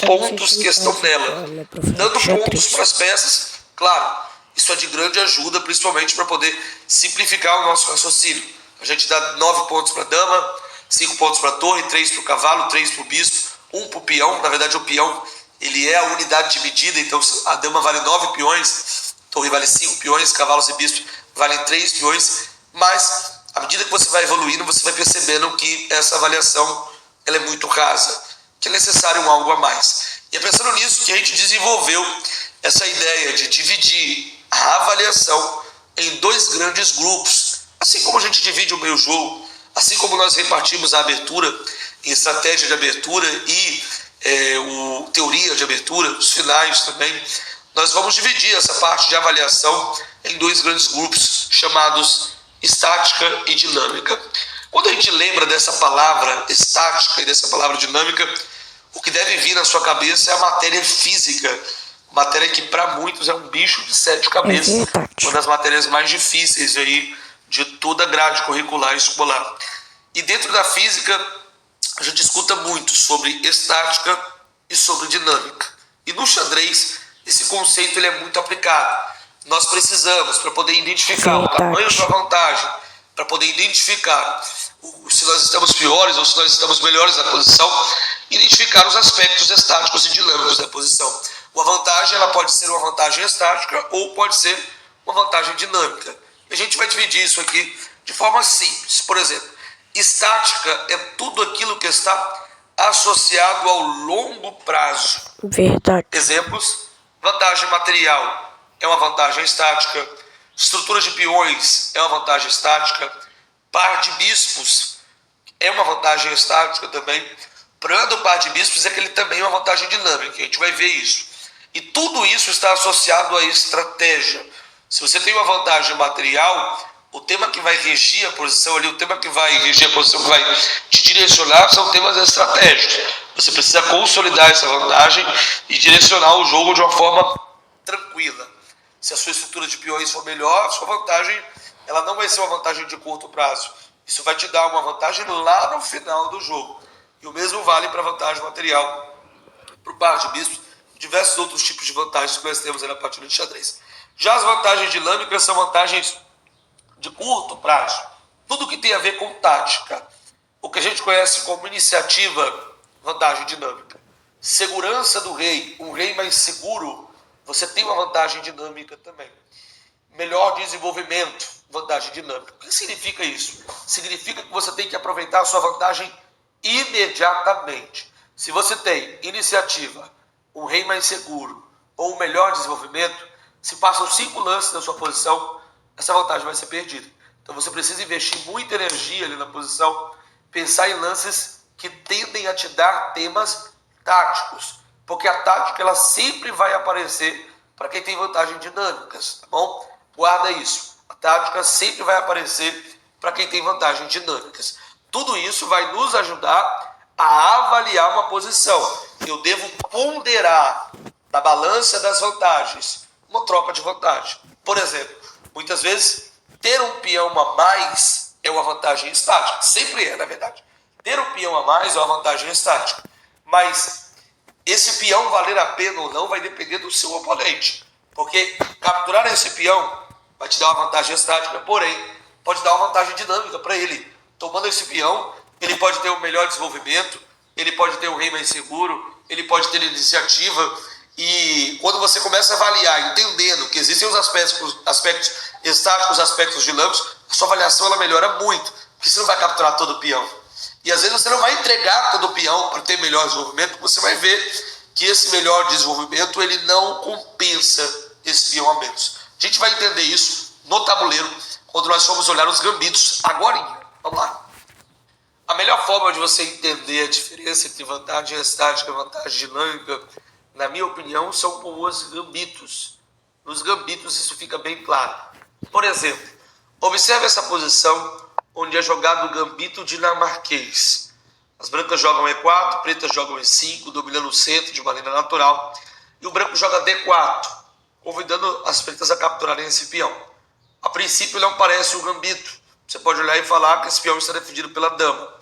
pontos que estão nela, dando pontos para as peças. Claro, isso é de grande ajuda, principalmente para poder simplificar o nosso raciocínio. A gente dá 9 pontos para a dama, 5 pontos para a torre, 3 para o cavalo, 3 para o bispo, 1 para o peão. Na verdade, o peão ele é a unidade de medida, então a dama vale 9 peões, a torre vale 5 peões, cavalos e bispos valem 3 peões, mas à medida que você vai evoluindo, você vai percebendo que essa avaliação ela é muito rasa, que é necessário algo a mais. E é pensando nisso que a gente desenvolveu essa ideia de dividir a avaliação em 2 grandes grupos. Assim como a gente divide o meio jogo, assim como nós repartimos a abertura em estratégia de abertura e teoria de abertura, os finais também, nós vamos dividir essa parte de avaliação em 2 grandes grupos chamados estática e dinâmica. Quando a gente lembra dessa palavra estática e dessa palavra dinâmica, o que deve vir na sua cabeça é a matéria física, matéria que para muitos é um bicho de 7 cabeças, uma das matérias mais difíceis aí de toda a grade curricular escolar. E dentro da física a gente escuta muito sobre estática e sobre dinâmica. E no xadrez esse conceito ele é muito aplicado. Nós precisamos, para poder identificar o tamanho da vantagem, para poder identificar se nós estamos piores ou se nós estamos melhores na posição, identificar os aspectos estáticos e dinâmicos da posição. A vantagem ela pode ser uma vantagem estática ou pode ser uma vantagem dinâmica. E a gente vai dividir isso aqui de forma simples. Por exemplo, estática é tudo aquilo que está associado ao longo prazo. Verdade. Exemplos: vantagem material é uma vantagem estática, estrutura de peões é uma vantagem estática, par de bispos é uma vantagem estática também. O problema do par de bispos é que ele também é uma vantagem dinâmica, a gente vai ver isso. E tudo isso está associado à estratégia. Se você tem uma vantagem material, o tema que vai regir a posição ali, o tema que vai regir a posição, que vai te direcionar, são temas estratégicos. Você precisa consolidar essa vantagem e direcionar o jogo de uma forma tranquila. Se a sua estrutura de peões for melhor, a sua vantagem ela não vai ser uma vantagem de curto prazo. Isso vai te dar uma vantagem lá no final do jogo. E o mesmo vale para a vantagem material, para o par de bispos, diversos outros tipos de vantagens que nós temos aí na partida de xadrez. Já as vantagens dinâmicas são vantagens de curto prazo. Tudo que tem a ver com tática. O que a gente conhece como iniciativa, vantagem dinâmica. Segurança do rei, um rei mais seguro, você tem uma vantagem dinâmica também. Melhor desenvolvimento, vantagem dinâmica. O que significa isso? Significa que você tem que aproveitar a sua vantagem imediatamente. Se você tem iniciativa, um rei mais seguro ou um melhor desenvolvimento, se passam 5 lances na sua posição, essa vantagem vai ser perdida. Então você precisa investir muita energia ali na posição, pensar em lances que tendem a te dar temas táticos, porque a tática ela sempre vai aparecer para quem tem vantagens dinâmicas, tá bom? Guarda isso. A tática sempre vai aparecer para quem tem vantagens dinâmicas. Tudo isso vai nos ajudar a avaliar uma posição. Eu devo ponderar na balança das vantagens uma troca de vantagem. Por exemplo, muitas vezes ter um peão a mais é uma vantagem estática. Sempre é, na verdade. Ter um peão a mais é uma vantagem estática. Mas esse peão valer a pena ou não vai depender do seu oponente. Porque capturar esse peão vai te dar uma vantagem estática, porém pode dar uma vantagem dinâmica para ele. Tomando esse peão, ele pode ter um melhor desenvolvimento, ele pode ter um rei mais seguro, ele pode ter iniciativa. E quando você começa a avaliar, entendendo que existem os aspectos estáticos, aspectos dinâmicos, a sua avaliação ela melhora muito, porque você não vai capturar todo o peão. E às vezes você não vai entregar todo o peão para ter melhor desenvolvimento, você vai ver que esse melhor desenvolvimento ele não compensa esse peão a menos. A gente vai entender isso no tabuleiro quando nós formos olhar os gambitos agorinha. Vamos lá. A melhor forma de você entender a diferença entre vantagem estática e vantagem dinâmica, na minha opinião, são com os gambitos. Nos gambitos isso fica bem claro. Por exemplo, observe essa posição onde é jogado o gambito dinamarquês. As brancas jogam E4, pretas jogam E5, dominando o centro de maneira natural. E o branco joga D4, convidando as pretas a capturarem esse peão. A princípio não parece um gambito. Você pode olhar e falar que esse peão está defendido pela dama.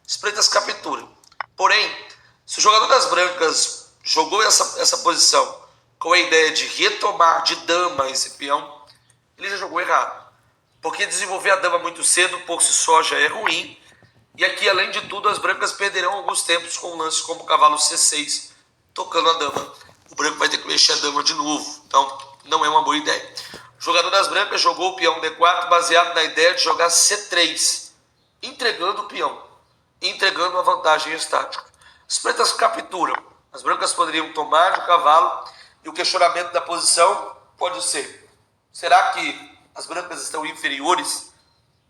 As pretas capturam. Porém, se o jogador das brancas jogou essa posição com a ideia de retomar de dama esse peão, ele já jogou errado. Porque desenvolver a dama muito cedo por si só já é ruim. E aqui, além de tudo, as brancas perderão alguns tempos com lances como o cavalo C6 tocando a dama. O branco vai ter que mexer a dama de novo. Então, não é uma boa ideia. O jogador das brancas jogou o peão D4 baseado na ideia de jogar C3, entregando o peão, entregando uma vantagem estática. As pretas capturam. As brancas poderiam tomar de cavalo e o questionamento da posição pode ser: será que as brancas estão inferiores?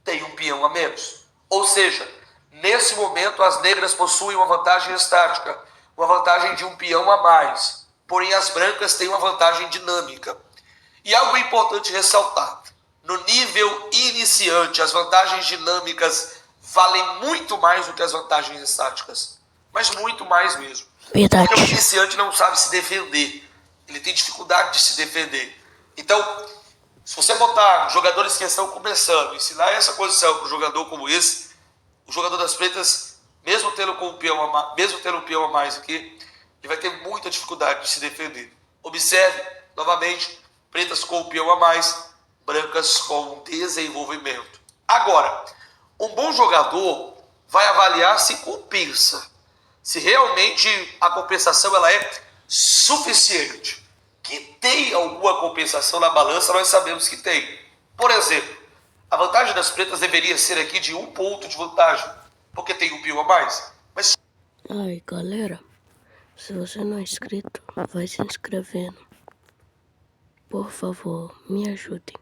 Tem um peão a menos. Ou seja, nesse momento as negras possuem uma vantagem estática, uma vantagem de um peão a mais. Porém as brancas têm uma vantagem dinâmica. E algo importante ressaltar: no nível iniciante, as vantagens dinâmicas valem muito mais do que as vantagens estáticas. Mas muito mais mesmo. Verdade. Porque o iniciante não sabe se defender. Ele tem dificuldade de se defender. Então, se você botar jogadores que estão começando, ensinar essa posição para um jogador como esse, o jogador das pretas, mesmo tendo um peão a mais aqui, ele vai ter muita dificuldade de se defender. Observe, novamente, pretas com o peão a mais, brancas com desenvolvimento. Agora, um bom jogador vai avaliar se compensa, se realmente a compensação ela é suficiente. Que tem alguma compensação na balança, nós sabemos que tem. Por exemplo, a vantagem das pretas deveria ser aqui de 1 ponto de vantagem, porque tem um peão a mais. Mas... Ai, galera, se você não é inscrito, vai se inscrevendo. Por favor, me ajudem.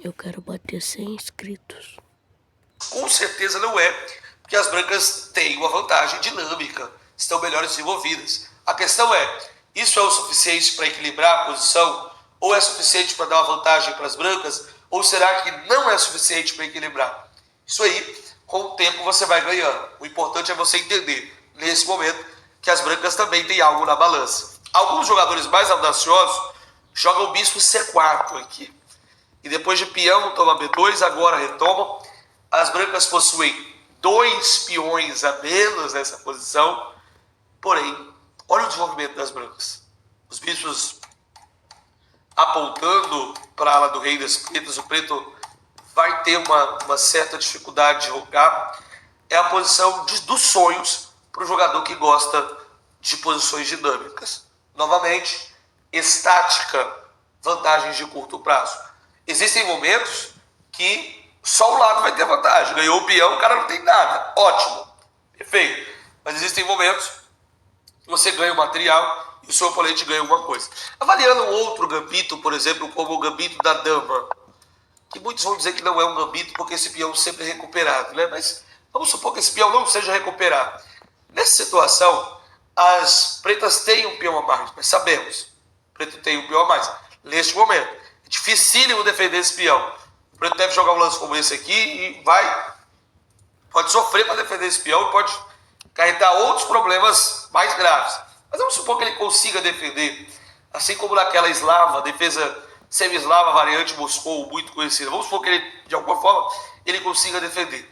Eu quero bater 100 inscritos. Com certeza não é, porque as brancas têm uma vantagem dinâmica, estão melhores desenvolvidas. A questão é: isso é o suficiente para equilibrar a posição? Ou é suficiente para dar uma vantagem para as brancas? Ou será que não é suficiente para equilibrar? Isso aí, com o tempo, você vai ganhando. O importante é você entender, nesse momento, que as brancas também têm algo na balança. Alguns jogadores mais audaciosos jogam o bispo C4 aqui. E depois de peão, toma B2, agora retomam. As brancas possuem 2 peões a menos nessa posição. Porém, olha o desenvolvimento das brancas. Os bispos apontando para a ala do rei das pretas. O preto vai ter uma certa dificuldade de rocar. É a posição dos sonhos para o jogador que gosta de posições dinâmicas. Novamente, estática, vantagens de curto prazo. Existem momentos que só um lado vai ter vantagem. Ganhou o peão, o cara não tem nada. Ótimo, perfeito. Mas existem momentos que você ganha o material e o seu oponente ganha alguma coisa. Avaliando um outro gambito, por exemplo, como o gambito da dama, que muitos vão dizer que não é um gambito porque esse peão sempre é recuperado, né? Mas vamos supor que esse peão não seja recuperado. Nessa situação, as pretas têm um peão a mais, mas sabemos, o preto tem um peão a mais. Neste momento, é dificílimo defender esse peão. O preto deve jogar um lance como esse aqui e pode sofrer para defender esse peão e pode acarretar outros problemas mais graves. Mas vamos supor que ele consiga defender, assim como naquela eslava, defesa semi-eslava, variante Moscou, muito conhecida. Vamos supor que ele, de alguma forma, ele consiga defender.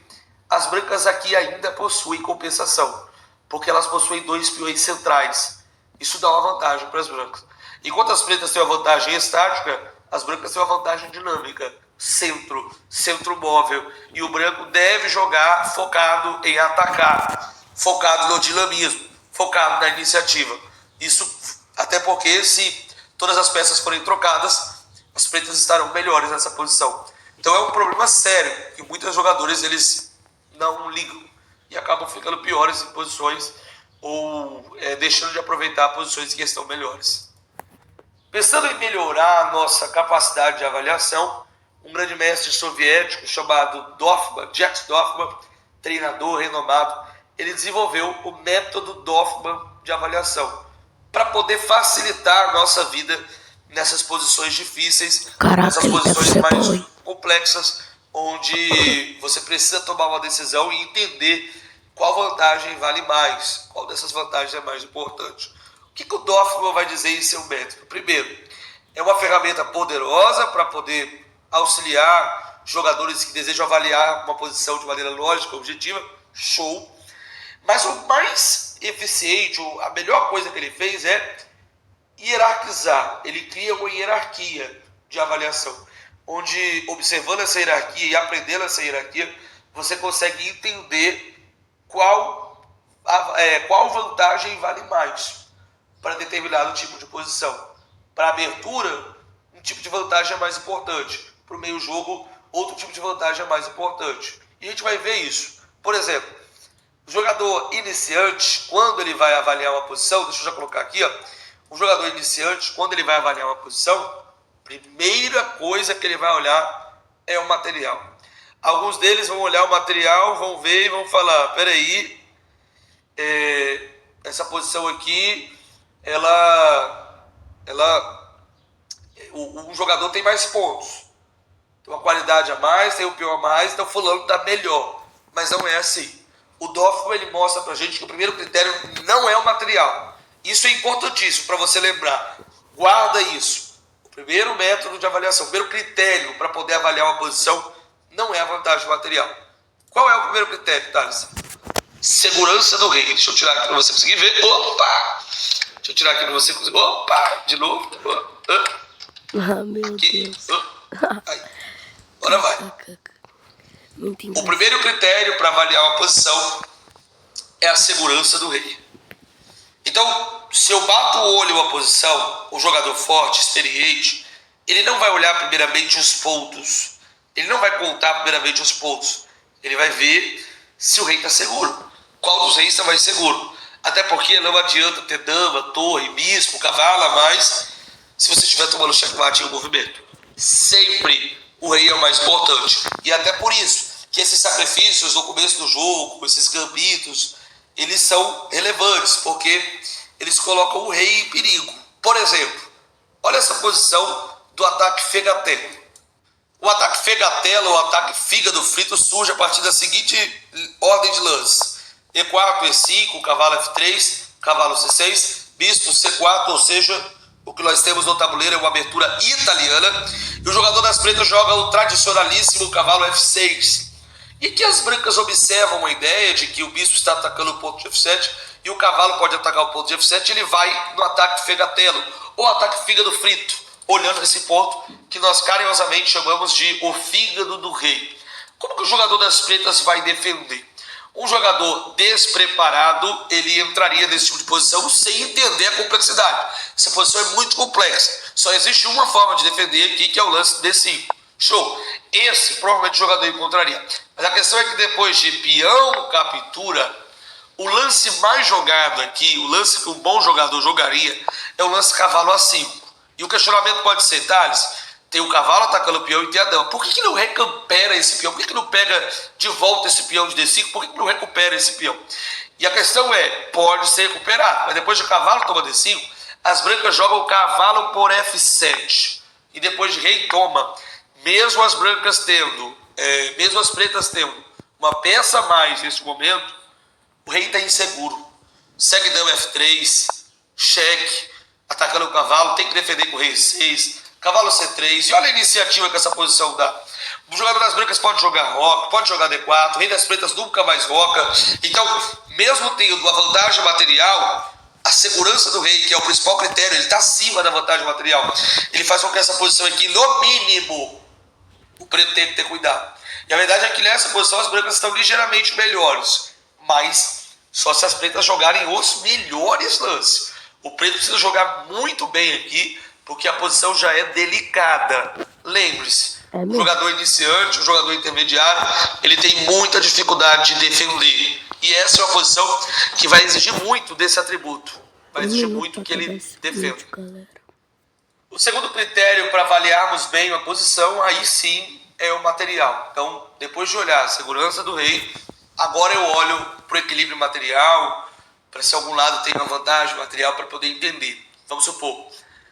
As brancas aqui ainda possuem compensação, porque elas possuem 2 peões centrais. Isso dá uma vantagem para as brancas. Enquanto as pretas têm uma vantagem estática, as brancas têm uma vantagem dinâmica. Centro móvel. E o branco deve jogar focado em atacar, focado no dinamismo, focado na iniciativa. Isso até porque, se todas as peças forem trocadas, as pretas estarão melhores nessa posição. Então é um problema sério que muitos jogadores eles não ligam e acabam ficando piores em posições ou deixando de aproveitar posições que estão melhores. Pensando em melhorar a nossa capacidade de avaliação, um grande mestre soviético chamado Jack Dorfman, treinador renomado, ele desenvolveu o método Dorfman de avaliação para poder facilitar a nossa vida nessas posições difíceis, nessas posições mais complexas, onde você precisa tomar uma decisão e entender qual vantagem vale mais, qual dessas vantagens é mais importante. O que o Dorfman vai dizer em seu método? Primeiro, é uma ferramenta poderosa para poder auxiliar jogadores que desejam avaliar uma posição de maneira lógica, objetiva, show. Mas o mais eficiente, a melhor coisa que ele fez é hierarquizar. Ele cria uma hierarquia de avaliação, onde observando essa hierarquia e aprendendo essa hierarquia, você consegue entender qual vantagem vale mais para determinado tipo de posição. Para abertura, um tipo de vantagem é mais importante. Para o meio jogo, outro tipo de vantagem é mais importante. E a gente vai ver isso. Por exemplo, o jogador iniciante, quando ele vai avaliar uma posição, deixa eu já colocar aqui, ó, o jogador iniciante, quando ele vai avaliar uma posição, a primeira coisa que ele vai olhar é o material. Alguns deles vão olhar o material, vão ver e vão falar, peraí, essa posição aqui, o jogador tem mais pontos, tem uma qualidade a mais, tem um peão a mais, então fulano está melhor. Mas não é assim. O Dorfman, ele mostra pra gente que o primeiro critério não é o material. Isso é importantíssimo para você lembrar. Guarda isso. O primeiro método de avaliação, o primeiro critério para poder avaliar uma posição não é a vantagem material. Qual é o primeiro critério, Thales? Segurança do rei. Deixa eu tirar aqui para você conseguir ver. Opa! Deixa eu tirar aqui para você conseguir. Opa! De novo. Ah, meu aqui. Deus. Aí. Agora vai. O primeiro critério para avaliar uma posição é a segurança do rei. Então, se eu bato o olho uma posição, o jogador forte, experiente, ele não vai olhar primeiramente os pontos. Ele não vai contar primeiramente os pontos. Ele vai ver se o rei está seguro. Qual dos reis está mais seguro? Até porque não adianta ter dama, torre, bispo, cavalo a mais se você estiver tomando checkmate em um movimento. Sempre o rei é o mais importante. E até por isso que esses sacrifícios no começo do jogo, esses gambitos, eles são relevantes, porque eles colocam o rei em perigo. Por exemplo, olha essa posição do ataque fegatelo. O ataque fegatelo, ou ataque fígado frito, surge a partir da seguinte ordem de lance: E4, E5, cavalo F3, cavalo C6, bispo C4, ou seja, o que nós temos no tabuleiro é uma abertura italiana, e o jogador das pretas joga o tradicionalíssimo cavalo F6. E que as brancas observam a ideia de que o bispo está atacando o ponto de F7 e o cavalo pode atacar o ponto de F7, ele vai no ataque fegatelo, ou ataque fígado frito, olhando esse ponto que nós carinhosamente chamamos de o fígado do rei. Como que o jogador das pretas vai defender? Um jogador despreparado, ele entraria nesse tipo de posição sem entender a complexidade. Essa posição é muito complexa. Só existe uma forma de defender aqui, que é o lance D5. Show. Esse provavelmente o jogador encontraria. Mas a questão é que depois de peão, captura, o lance mais jogado aqui, o lance que um bom jogador jogaria, é o lance cavalo A5. E o questionamento pode ser, Thales, tem o cavalo atacando o peão e tem a dama. Por que não recupera esse peão? Por que não pega de volta esse peão de D5? Por que não recupera esse peão? E a questão é, pode ser recuperado. Mas depois de o cavalo toma D5, as brancas jogam o cavalo por F7. E depois de rei toma. Mesmo as brancas tendo, mesmo as pretas tendo uma peça a mais nesse momento, o rei está inseguro. Segue dama F3, cheque, atacando o cavalo, tem que defender com o rei 6, cavalo C3. E olha a iniciativa que essa posição dá. O jogador das brancas pode jogar roca, pode jogar D4, o rei das pretas nunca mais roca. Então, mesmo tendo a vantagem material, a segurança do rei, que é o principal critério, ele está acima da vantagem material. Ele faz com que essa posição aqui, no mínimo, o preto tem que ter cuidado. E a verdade é que nessa posição as brancas estão ligeiramente melhores, mas só se as pretas jogarem os melhores lances. O preto precisa jogar muito bem aqui, porque a posição já é delicada. Lembre-se, o jogador iniciante, o jogador intermediário, ele tem muita dificuldade de defender. E essa é uma posição que vai exigir muito desse atributo. Vai exigir muito que ele defenda. O segundo critério para avaliarmos bem uma posição, aí sim, é o material. Então, depois de olhar a segurança do rei, agora eu olho para o equilíbrio material, para se algum lado tem uma vantagem material para poder entender. Vamos supor,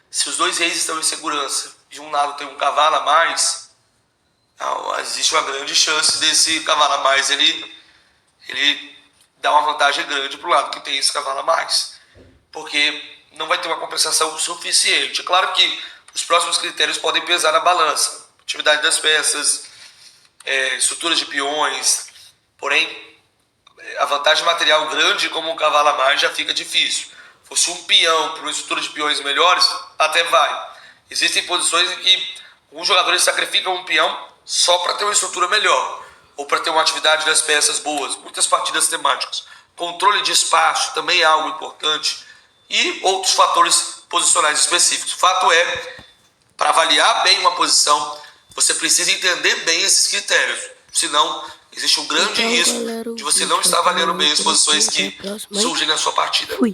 se os dois reis estão em segurança, de um lado tem um cavalo a mais, existe uma grande chance desse cavalo a mais, ele dá uma vantagem grande para o lado que tem esse cavalo a mais. Porque não vai ter uma compensação suficiente. É claro que os próximos critérios podem pesar na balança. Atividade das peças, estruturas de peões. Porém, a vantagem material grande como um cavalo a mais já fica difícil. Fosse um peão para uma estrutura de peões melhores, até vai. Existem posições em que alguns jogadores sacrificam um peão só para ter uma estrutura melhor, ou para ter uma atividade das peças boas. Muitas partidas temáticas. Controle de espaço também é algo importante. E outros fatores posicionais específicos. O fato é, para avaliar bem uma posição, você precisa entender bem esses critérios. Senão, existe um grande risco galera, de você não estar avaliando bem as posições que surgem na sua partida. Fui.